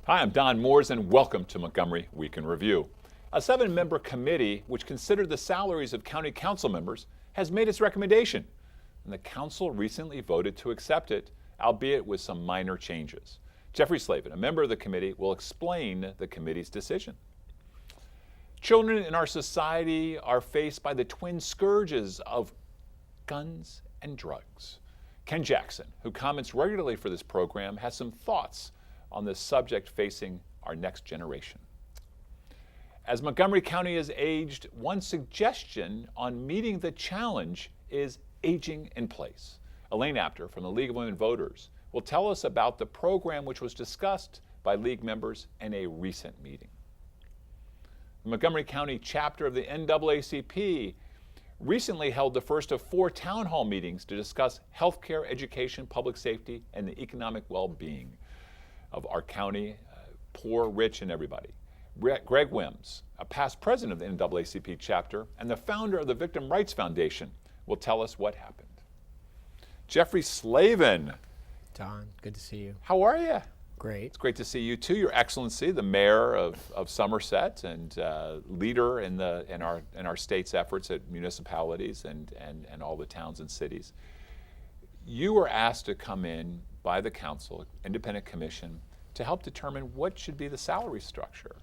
Hi, I'm Don Moores, and welcome to Montgomery Week in Review. A 7-member committee which considered the salaries of county council members has made its recommendation, and the council recently voted to accept it, albeit with some minor changes. Jeffrey Slavin, a member of the committee, will explain the committee's decision. Children in our society are faced by the twin scourges of guns and drugs. Ken Jackson, who comments regularly for this program, has some thoughts on this subject facing our next generation. As Montgomery County has aged, one suggestion on meeting the challenge is aging in place. Elaine Apter from the League of Women Voters will tell us about the program which was discussed by League members in a recent meeting. The Montgomery County chapter of the NAACP recently held the first of 4 town hall meetings to discuss healthcare, education, public safety, and the economic well-being of our county, poor, rich, and everybody. Greg Wims, a past president of the NAACP chapter and the founder of the Victim Rights Foundation, will tell us what happened. Jeffrey Slavin. Don, good to see you. How are you? Great. It's great to see you too, Your Excellency, the mayor of Somerset and leader in our state's efforts at municipalities and all the towns and cities. You were asked to come in by the council, independent commission, to help determine what should be the salary structure.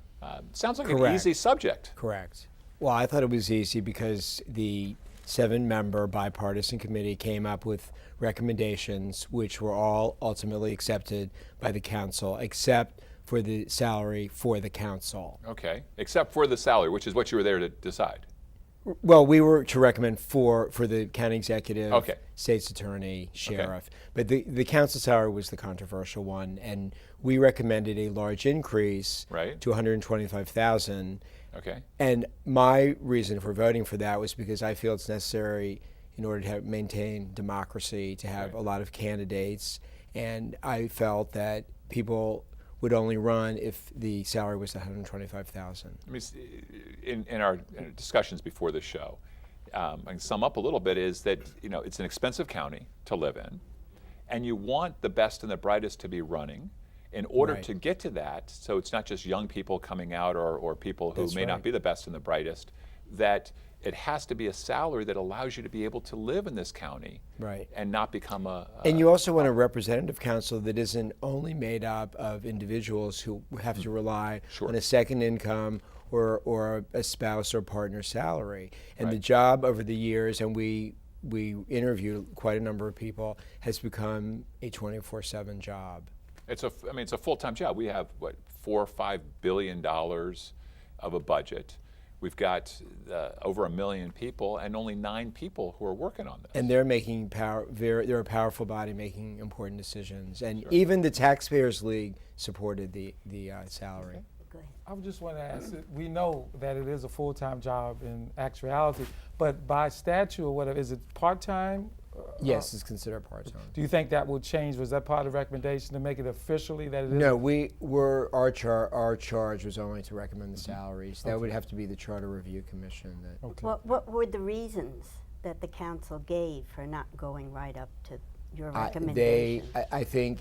Sounds like Correct. an easy subject. Correct. Well, I thought it was easy because the 7-member bipartisan committee came up with recommendations which were all ultimately accepted by the council, except for the salary for the council. Okay, except for the salary, which is what you were there to decide. Well, we were to recommend for the county executive, Okay. state's attorney, sheriff, but the council salary was the controversial one, and we recommended a large increase Right. to $125,000. Okay. And my reason for voting for that was because I feel it's necessary in order to maintain democracy, to have Right. a lot of candidates, and I felt that people would only run if the salary was $125,000. I mean, in our discussions before the show, I can sum up a little bit is that, it's an expensive county to live in, and you want the best and the brightest to be running in order Right. to get to that, so it's not just young people coming out or people who That's may not right. be the best and the brightest, that it has to be a salary that allows you to be able to live in this county Right. and not become And you also want a representative council that isn't only made up of individuals who have to rely Sure. on a second income or a spouse or partner salary. And the Right. job over the years, and we interviewed quite a number of people, has become a 24/7 job. It's a full-time job. We have, $4 or $5 billion of a budget. We've got over 1 million people and only 9 people who are working on this. And they're making they're a powerful body making important decisions. And even the Taxpayers League supported the salary. I just want to ask, we know that it is a full-time job in actuality, but by statute or whatever, is it part-time? Yes, it's considered part-time. Do you think that will change? Was that part of the recommendation to make it officially that it is? No, our charge was only to recommend the salaries. That would have to be the Charter Review Commission. Okay. What were the reasons that the council gave for not going right up to your recommendation? I think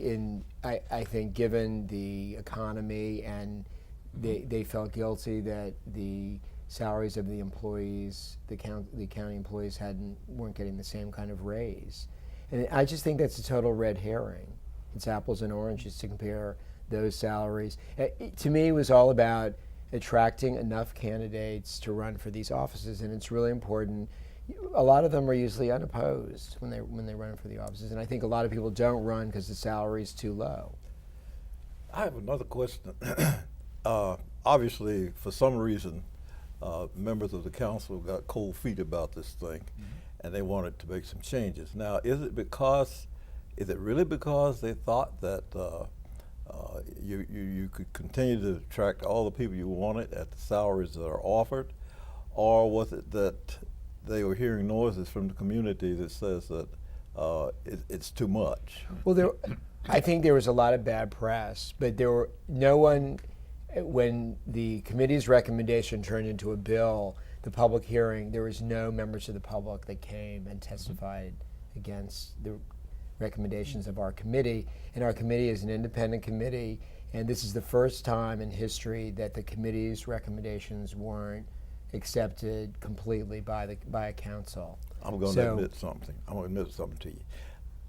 given the economy, and they felt guilty that the salaries of the employees, the county employees weren't getting the same kind of raise. And I just think that's a total red herring. It's apples and oranges to compare those salaries. To me, it was all about attracting enough candidates to run for these offices, and it's really important. A lot of them are usually unopposed when they run for the offices, and I think a lot of people don't run because the salary is too low. I have another question. Obviously, for some reason, members of the council got cold feet about this thing, and they wanted to make some changes. Now, is it really because they thought that you could continue to attract all the people you wanted at the salaries that are offered, or was it that they were hearing noises from the community that says that it's too much? Well, I think there was a lot of bad press, but when the committee's recommendation turned into a bill, the public hearing, there was no members of the public that came and testified against the recommendations of our committee. And our committee is an independent committee, And this is the first time in history that the committee's recommendations weren't accepted completely by a council. I'm going to admit something. I'm going to admit something to you.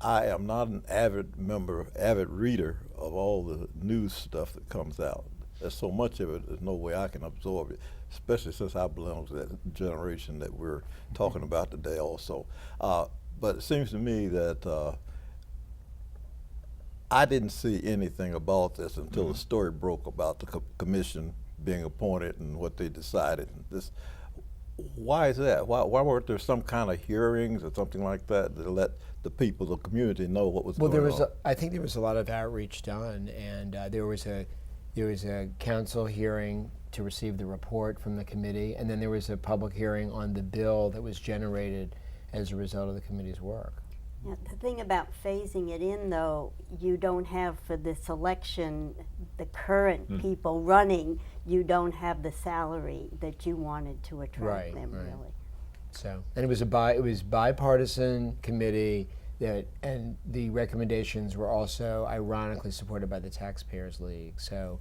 I am not an avid reader of all the news stuff that comes out. There's so much of it, there's no way I can absorb it, especially since I belong to that generation that we're talking about today also. But it seems to me that I didn't see anything about this until the story broke about the commission being appointed and what they decided. Why is that? Why weren't there some kind of hearings or something like that to let the people, the community, know what was going on? I think there was a lot of outreach done, and there was a council hearing to receive the report from the committee, and then there was a public hearing on the bill that was generated as a result of the committee's work. Yeah, the thing about phasing it in, though, you don't have for this election the current people running. You don't have the salary that you wanted to attract them, really. So, and it was bipartisan committee and the recommendations were also ironically supported by the Taxpayers League. So,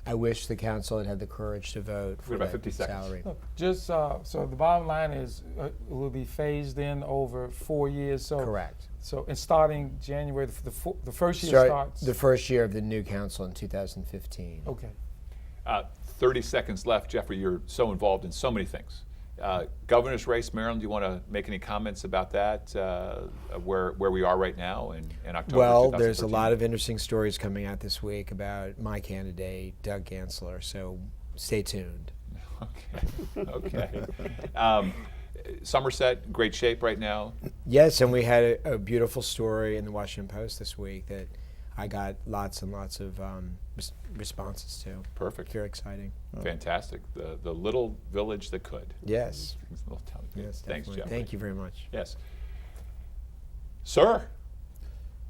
I wish the council had had the courage to vote for about that 50 seconds. salary. Look, just so the bottom line is it will be phased in over 4 years. So Correct. So and starting January, the first year starts. The first year of the new council in 2015. Okay. 30 seconds left. Jeffrey, you're so involved in so many things. Governor's race, Maryland, do you want to make any comments about that, where we are right now in October? Well, there's a lot of interesting stories coming out this week about my candidate, Doug Gansler, so stay tuned. Okay. Somerset, great shape right now. Yes, and we had a beautiful story in the Washington Post this week that I got lots and lots of responses to. Perfect. Very exciting. Fantastic. The little village that could. Yes. Little town. Yes, Thanks, definitely. Jeffrey. Thank you very much. Yes. Sir,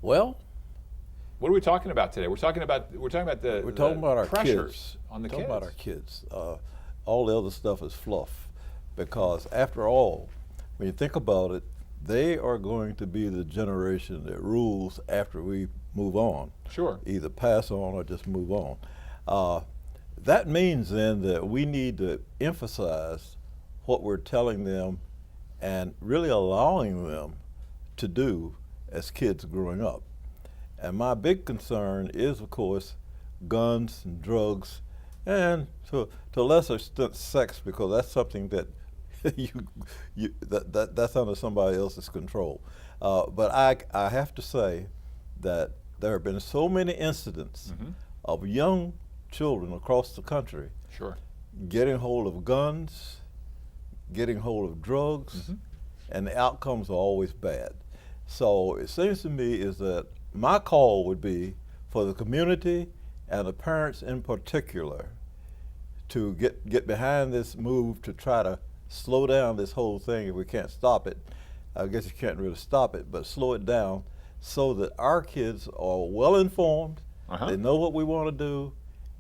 Well, what are we talking about today? We're talking about our pressures kids. on the We're talking kids. about our kids. All the other stuff is fluff, because after all, when you think about it, they are going to be the generation that rules after we move on. Sure. Either pass on or just move on. That means then that we need to emphasize what we're telling them and really allowing them to do as kids growing up. And my big concern is, of course, guns and drugs, and to a lesser extent sex, because that's something that that's under somebody else's control. But I have to say that there have been so many incidents of young children across the country Sure. getting hold of guns, getting hold of drugs, and the outcomes are always bad. So it seems to me is that my call would be for the community and the parents in particular to get behind this move to try to slow down this whole thing. If we can't stop it, I guess you can't really stop it, but slow it down so that our kids are well informed, they know what we want to do,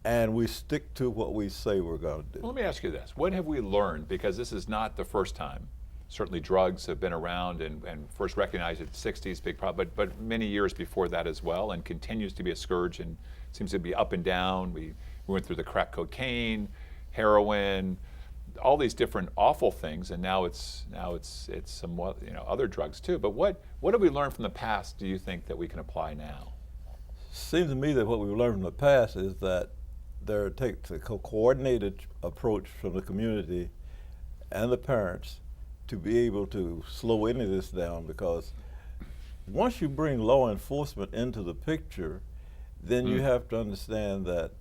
and we stick to what we say we're going to do. Well, let me ask you this. What have we learned? Because this is not the first time. Certainly drugs have been around and first recognized in the 60s, big problem, but many years before that as well, and continues to be a scourge and seems to be up and down. We went through the crack cocaine, heroin, all these different awful things, and now it's somewhat, other drugs too. But what have we learned from the past, do you think, that we can apply now? Seems to me that what we've learned from the past is that there takes a coordinated approach from the community and the parents to be able to slow any of this down, because once you bring law enforcement into the picture, then you have to understand that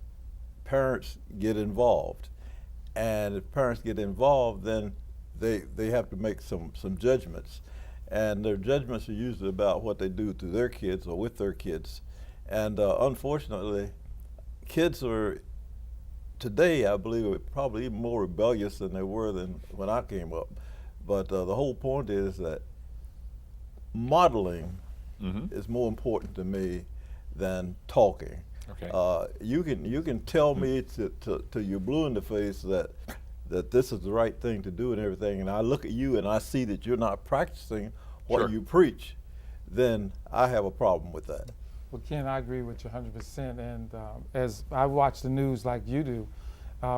parents get involved. And if parents get involved, then they have to make some judgments. And their judgments are usually about what they do to their kids or with their kids. And unfortunately, kids are today, I believe, are probably even more rebellious than they were than when I came up. But the whole point is that modeling is more important to me than talking. Okay. You can tell me till you're blue in the face that this is the right thing to do and everything, and I look at you and I see that you're not practicing what Sure. you preach, then I have a problem with that. Well, Ken, I agree with you 100%. And as I watch the news like you do,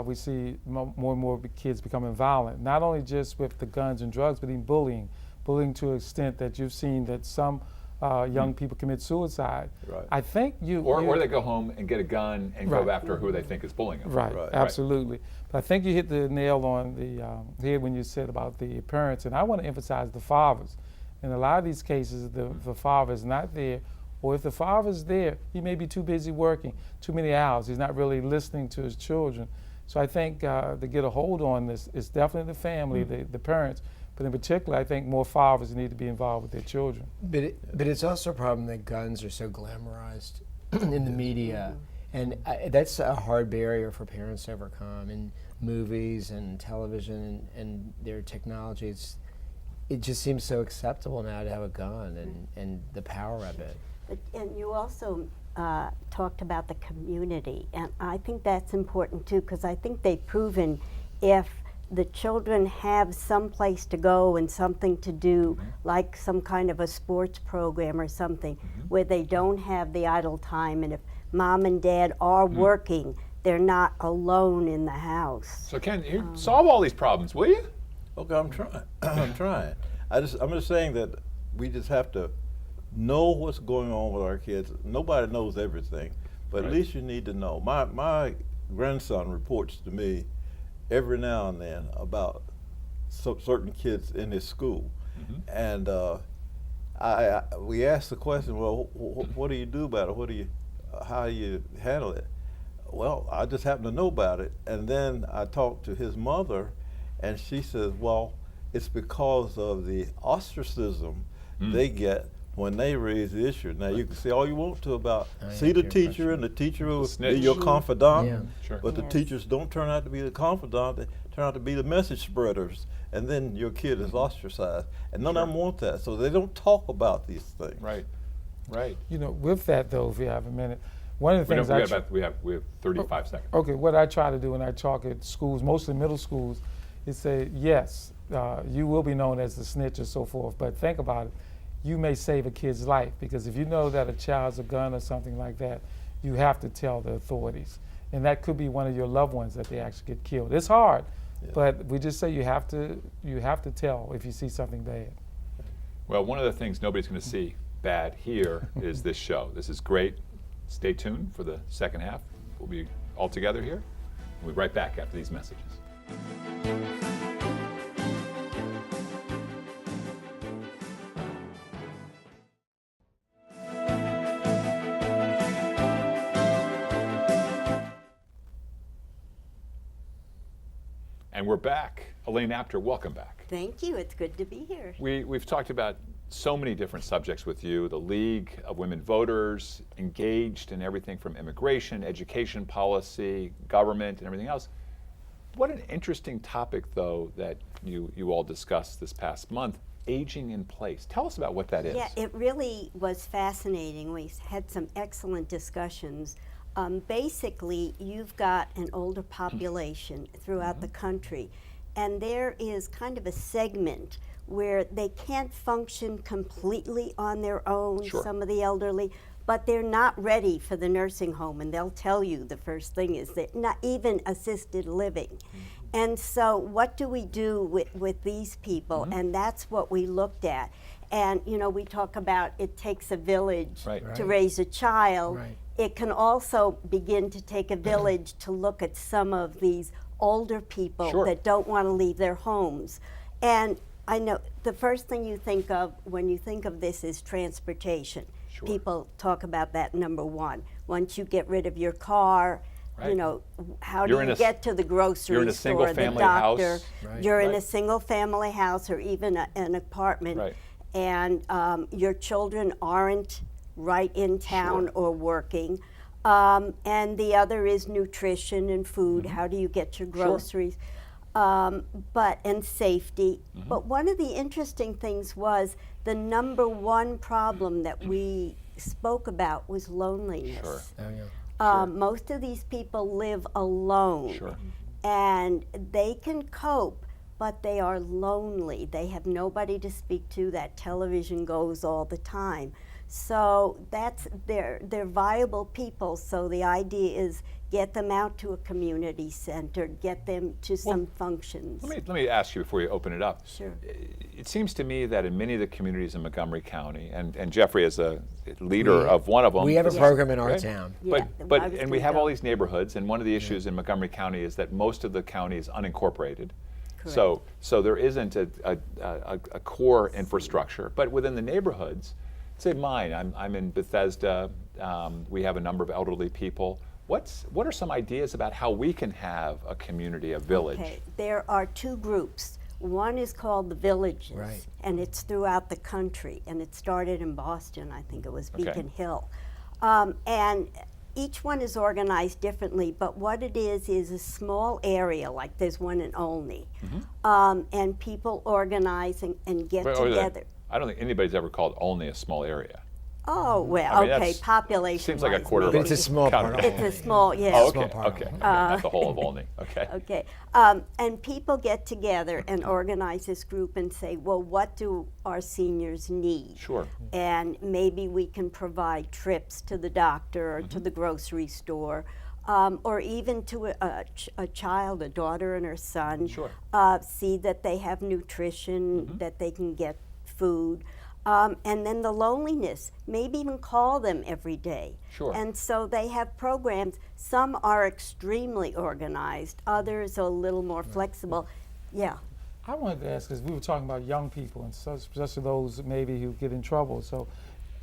we see more and more kids becoming violent, not only just with the guns and drugs, but even bullying to an extent that you've seen that some young people commit suicide. Right. I think Or they go home and get a gun and go after who they think is bullying them. Right, Right. absolutely. But I think you hit the nail on the head when you said about the parents, and I want to emphasize the fathers. In a lot of these cases, the father is not there, or if the father's there, he may be too busy working, too many hours. He's not really listening to his children. So I think to get a hold on this, it's definitely the family, the parents, but in particular, I think more fathers need to be involved with their children. But it's also a problem that guns are so glamorized in the media, and that's a hard barrier for parents to overcome in movies and television and their technology. It just seems so acceptable now to have a gun and the power of it. And you also talked about the community, and I think that's important too, because I think they've proven if the children have some place to go and something to do, like some kind of a sports program or something, where they don't have the idle time, and if mom and dad are working, they're not alone in the house. So Ken, solve all these problems, will you? Okay, I'm trying. I'm trying. I'm just saying that we just have to know what's going on with our kids. Nobody knows everything, but at least you need to know. My grandson reports to me every now and then about certain kids in his school, and we asked the question, well, what do you do about it? How do you handle it? Well, I just happen to know about it, and then I talked to his mother, and she says, well, it's because of the ostracism they get when they raise the issue. Now, you can say all you want to about see the teacher, and the teacher will be your confidant, but the teachers don't turn out to be the confidant, they turn out to be the message spreaders, and then your kid is ostracized. And none of them want that, so they don't talk about these things. Right. You know, with that though, if you have a minute, one of the things we have 35 seconds. Okay, what I try to do when I talk at schools, mostly middle schools, is say, yes, you will be known as the snitch and so forth, but think about it. You may save a kid's life, because if you know that a child's a gun or something like that, you have to tell the authorities. And that could be one of your loved ones that they actually get killed. It's hard, but we just say you have to tell if you see something bad. Well, one of the things nobody's going to see bad here is this show. This is great. Stay tuned for the second half. We'll be all together here. We'll be right back after these messages. And we're back. Elaine Apter, welcome back. Thank you. It's good to be here. We've talked about so many different subjects with you, the League of Women Voters, engaged in everything from immigration, education policy, government, and everything else. What an interesting topic, though, that you all discussed this past month, aging in place. Tell us about what that is. Yeah, it really was fascinating. We had some excellent discussions. Basically, you've got an older population throughout the country, and there is kind of a segment where they can't function completely on their own, some of the elderly, but they're not ready for the nursing home, and they'll tell you the first thing is that not even assisted living. And so what do we do with these people? And that's what we looked at. And you know, we talk about it takes a village to raise a child. It can also begin to take a village to look at some of these older people that don't want to leave their homes. And I know the first thing you think of when you think of this is transportation. People talk about that, number one. Once you get rid of your car, you know, how do you get to the grocery store, the doctor? You're in a single family house or even an apartment, and your children aren't right in town or working. And the other is nutrition and food. How do you get your groceries? And safety. But one of the interesting things was the number one problem that we spoke about was loneliness. Most of these people live alone, and they can cope, but they are lonely. They have nobody to speak to. That television goes all the time. So they're viable people. So the idea is get them out to a community center, get them to some functions. Let me ask you before you open it up. Sure. It seems to me that in many of the communities in Montgomery County, and Jeffrey is a leader of one of them. We have a this- program in our right? town. Yeah, But I was and we gonna have go. all these neighborhoods, and one of the issues in Montgomery County is that most of the county is unincorporated. So there isn't a core infrastructure. But within the neighborhoods, say mine, I'm in Bethesda. We have a number of elderly people. What are some ideas about how we can have a community, a village? Okay, there are two groups. One is called the Villages, Right. and it's throughout the country, and it started in Boston. I think it was Okay. Beacon Hill. And each one is organized differently, but what it is a small area, like there's one in Olney, and people organize and get Wait, together. I don't think anybody's ever called Olney a small area. Oh, well, I mean, okay, that's- population. Seems like a quarter of But it's a small part of county. It's a small, yes. Oh, Small okay, part of okay. Olney. Not the whole of Olney. Okay. Okay, and people get together and organize this group and say, well, what do our seniors need? Sure. And maybe we can provide trips to the doctor or to the grocery store, or even to a child, a daughter and her son. Sure. See that they have nutrition, that they can get food. And then the loneliness, maybe even call them every day. Sure. And so they have programs. Some are extremely organized, others are a little more flexible. Yeah. I wanted to ask, because we were talking about young people and especially those maybe who get in trouble. So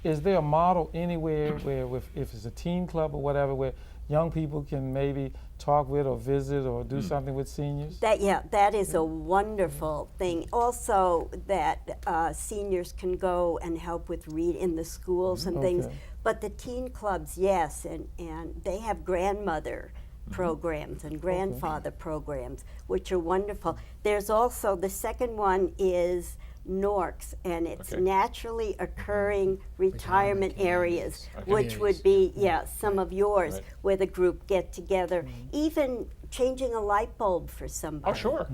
is there a model anywhere where if it's a teen club or whatever, where young people can maybe talk with or visit or do something with seniors? That is a wonderful thing. Also, that seniors can go and help with read in the schools and things. Okay. But the teen clubs, yes, and they have grandmother programs and grandfather programs, which are wonderful. There's also the second one is NORCs, and it's Okay. naturally occurring retirement areas, Okay. which would be, some of yours, Right. where the group get together, even changing a light bulb for somebody. Oh, sure.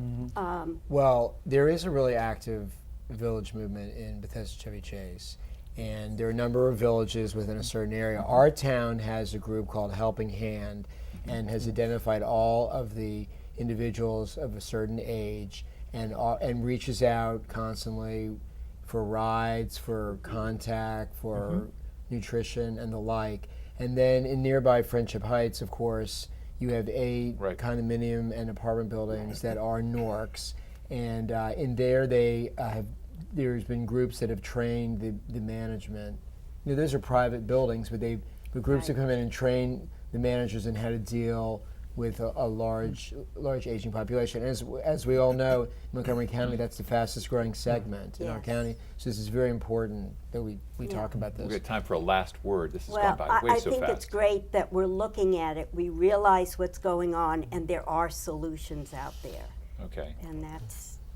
Well, there is a really active village movement in Bethesda Chevy Chase, and there are a number of villages within a certain area. Our town has a group called Helping Hand and has identified all of the individuals of a certain age and reaches out constantly for rides, for contact, for nutrition and the like. And then in nearby Friendship Heights, of course, you have 8 Right. condominium and apartment buildings that are NORCs, and in there there's been groups that have trained the management. You know, those are private buildings, but the groups have come in and train the managers in how to deal with a large aging population. As we all know, Montgomery County, that's the fastest growing segment in our Yes. county. So this is very important that we talk about We've this. got time for a last word. This has Well, gone by way I so think fast. it's great that we're looking at it. We realize what's going on, and there are solutions out there, Okay. and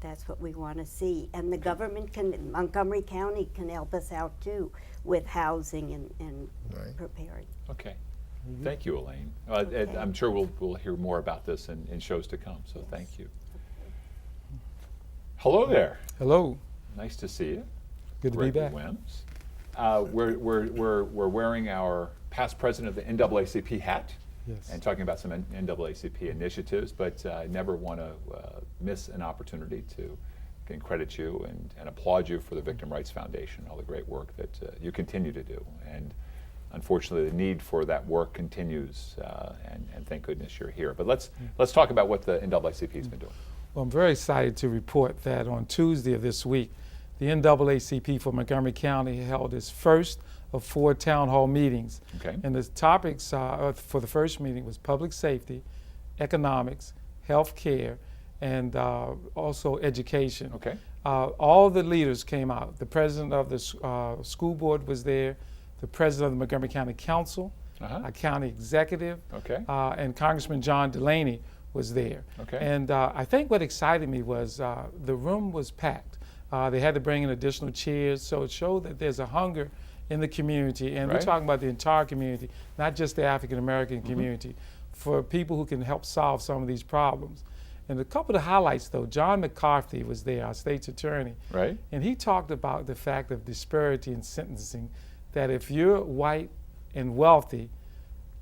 that's what we want to see. And the government Montgomery County can help us out too with housing and Right. preparing. Okay. Thank you, Elaine. Okay. I'm sure we'll hear more about this in shows to come, so thank you. Hello there. Hello, Nice to see you. good to be Gregory back. Wims. We're wearing our past president of the NAACP hat Yes. and talking about some NAACP initiatives, but I never want to miss an opportunity to can credit you and applaud you for the Victim Rights Foundation, all the great work that you continue to do. And unfortunately, the need for that work continues, and thank goodness you're here. But let's talk about what the NAACP has been doing. Well, I'm very excited to report that on Tuesday of this week, the NAACP for Montgomery County held its first of 4 town hall meetings. Okay. And the topics for the first meeting was public safety, economics, health care, and also education. Okay. All the leaders came out. The president of the school board was there, the president of the Montgomery County Council, Uh-huh. a county executive, Okay. and Congressman John Delaney was there. Okay. And I think what excited me was the room was packed. They had to bring in additional chairs, so it showed that there's a hunger in the community, and Right. we're talking about the entire community, not just the African American community, for people who can help solve some of these problems. And a couple of highlights, though, John McCarthy was there, our state's attorney, Right. and he talked about the fact of disparity in sentencing that if you're white and wealthy,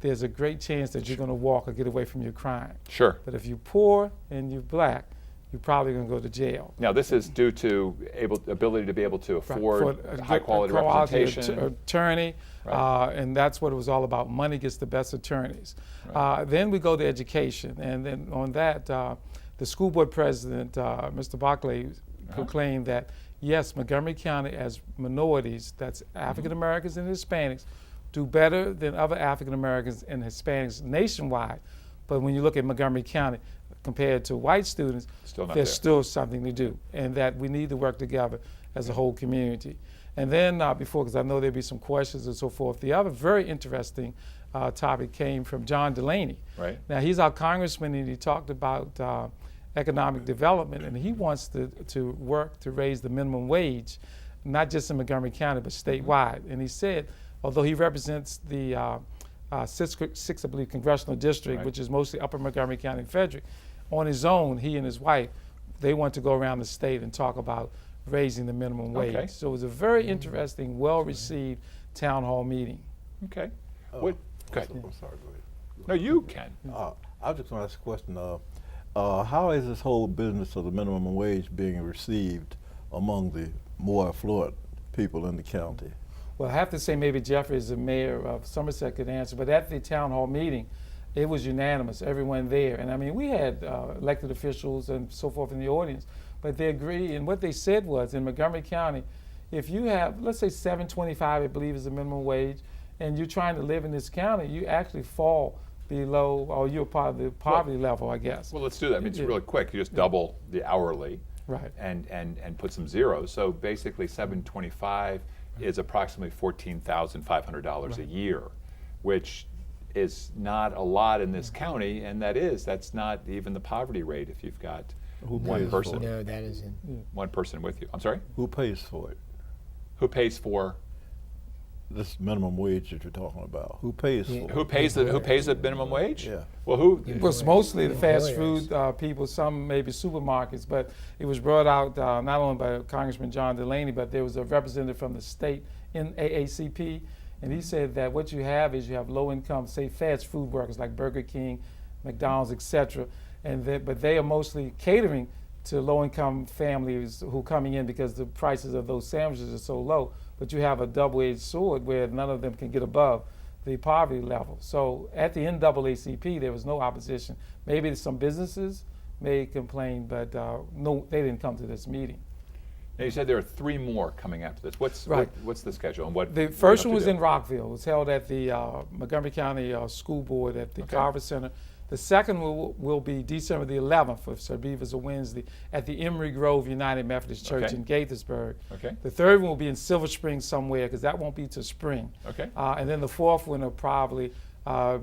there's a great chance that you're going to walk or get away from your crime. Sure. But if you're poor and you're black, you're probably going to go to jail. Now, this is due to ability to be able to afford For high quality representation. Attorney, Right. and that's what it was all about. Money gets the best attorneys. Right. Then we go to education, and then on that, the school board president, Mr. Barclay, proclaimed that yes, Montgomery County as minorities, that's African Americans and Hispanics, do better than other African Americans and Hispanics nationwide. But when you look at Montgomery County compared to white students, Still not there's there. still something to do, and that we need to work together as a whole community. And then because I know there'll be some questions and so forth, the other very interesting topic came from John Delaney. Right. Now, he's our congressman, and he talked about economic development, and he wants to work to raise the minimum wage, not just in Montgomery County, but statewide. And he said, although he represents the sixth, I believe, congressional district, Right. which is mostly Upper Montgomery County and Frederick, on his own, he and his wife, they want to go around the state and talk about raising the minimum wage. Okay. So it was a very interesting, well-received town hall meeting. Okay. What? Go ahead. I'm sorry, go ahead. No, you can. I was just going to ask a question. How is this whole business of the minimum wage being received among the more affluent people in the county? Well, I have to say maybe Jeffrey, as the mayor of Somerset, could answer, but at the town hall meeting, it was unanimous, everyone there. And I mean, we had elected officials and so forth in the audience, but they agree, and what they said was, in Montgomery County, if you have, let's say $7.25, I believe is the minimum wage, and you're trying to live in this county, you actually fall below, or you're part of the poverty level, I guess. Well, let's do that. I mean, it's Yeah. really quick. You just double the hourly, Right. and put some zeros. So basically, $7.25 is approximately $14,500 a year, which is not a lot in this county, and that's not even the poverty rate if you've got Who one pays person, for it? No, that isn't. one person with you. I'm sorry. Who pays for it? Who pays for? This minimum wage that you're talking about. Who pays for it? Who pays the minimum wage? Yeah. Well, who? It was mostly the fast Employers. food people, some maybe supermarkets, but it was brought out not only by Congressman John Delaney, but there was a representative from the state in AACP, and he said that what you have is you have low-income, say, fast food workers like Burger King, McDonald's, etc., but they are mostly catering to low-income families who are coming in because the prices of those sandwiches are so low. But you have a double-edged sword where none of them can get above the poverty level. So at the NAACP, there was no opposition. Maybe some businesses may complain, but no, they didn't come to this meeting. Now you said there are 3 more coming after this. What's Right. what's the schedule and what? The what do you first have one to was do? in Rockville. It was held at the Montgomery County School Board at the Okay. Carver Center. The second will be December the 11th, which I believe is a Wednesday, at the Emory Grove United Methodist Church Okay. in Gaithersburg. Okay. The third one will be in Silver Spring somewhere, because that won't be till spring. Okay. And then the fourth one will probably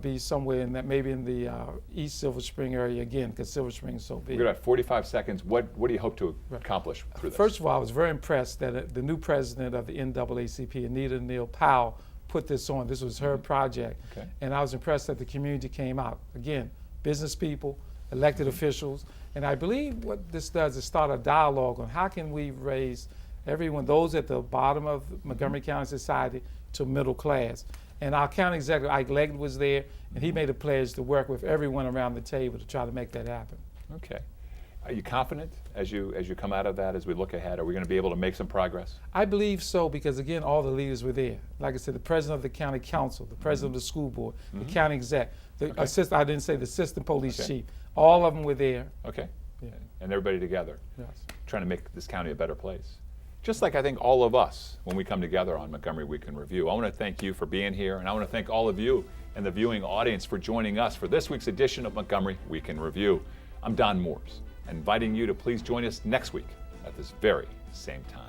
be somewhere in that, maybe in the East Silver Spring area again, because Silver Spring is so big. We've got 45 seconds. What do you hope to accomplish through this? First of all, I was very impressed that the new president of the NAACP, Anita Neal Powell, put this on. This was her project. Okay. And I was impressed that the community came out. Again, business people, elected officials. And I believe what this does is start a dialogue on how can we raise everyone, those at the bottom of Montgomery County society, to middle class. And our county executive, Ike Leggett, was there, and he made a pledge to work with everyone around the table to try to make that happen. Okay. Are you confident as you come out of that, as we look ahead? Are we going to be able to make some progress? I believe so, because again, all the leaders were there. Like I said, the president of the county council, the president of the school board, the county exec, the Okay. assistant, I didn't say the assistant police Okay. chief, all of them were there. Okay. Yeah. And everybody together, Yes. trying to make this county a better place. Just like I think all of us, when we come together on Montgomery Week in Review. I want to thank you for being here, and I want to thank all of you and the viewing audience for joining us for this week's edition of Montgomery Week in Review. I'm Don Moores, inviting you to please join us next week at this very same time.